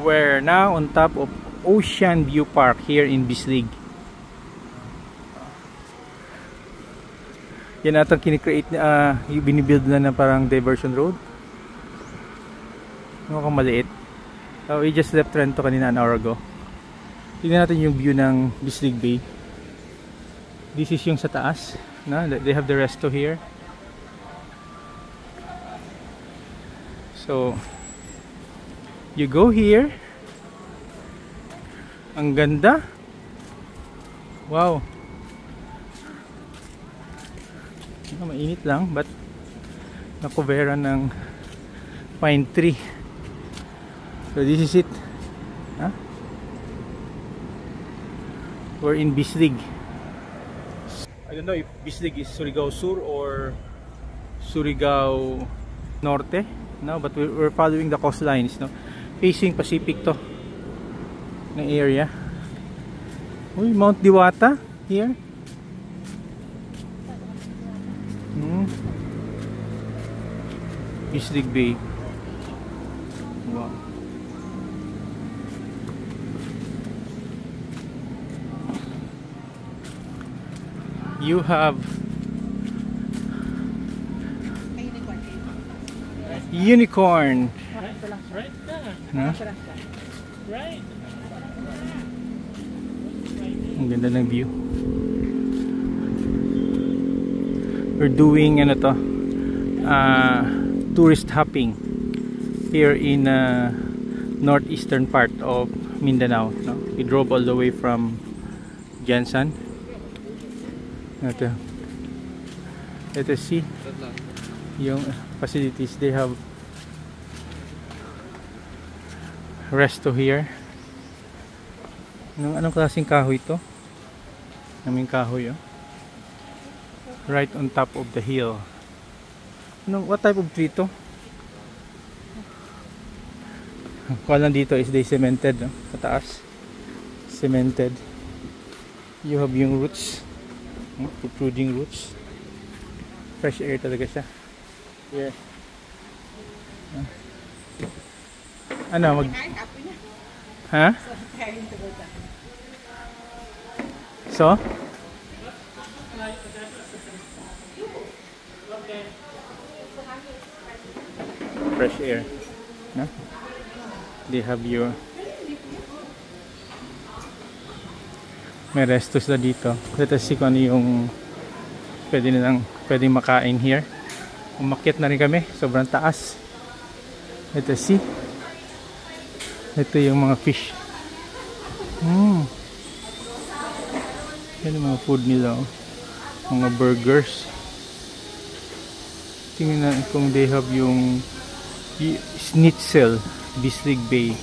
We're now on top of Ocean View Park here in Bislig. Yan atang kinikreate, binibuild na parang diversion road. Mukhang maliit. We just left Trento kanina an hour ago. Tingnan natin yung view ng Bislig Bay. This is yung sa taas. They have the resto here. So you go here. Ang ganda. Wow. Mainit lang but nakuveran ng pine tree. So this is it. We're in Bislig. I don't know if Bislig is Surigao Sur or Surigao Norte. No, but we're following the coastlines, no? Facing Pacific to na area. Uy, Mount Diwata here. Bislig Bay. Wow. You have unicorn. Right there. Huh? Right. Ang ganda ng view. We're doing ano to, tourist hopping here in northeastern part of Mindanao. No? We drove all the way from Jansan. Let us see yung facilities. They have resto here. Anong klaseng kahoy ito? Naming kahoy, oh. Right on top of the hill. What type of tree ito? Kung lang dito is they cemented, no? Pataas cemented. You have yung roots, protruding roots. Fresh air talaga siya. Here. Ano mag ha? So? Fresh air. No? They have your may restos na dito. Let us see kung ano yung pwedeng makain here. Umakyat na rin kami. Sobrang taas. Let us see. Ito yung mga fish. Yan yung mga food nila. Mga burgers. Tingnan na kung they have yung schnitzel. Bislig Bay.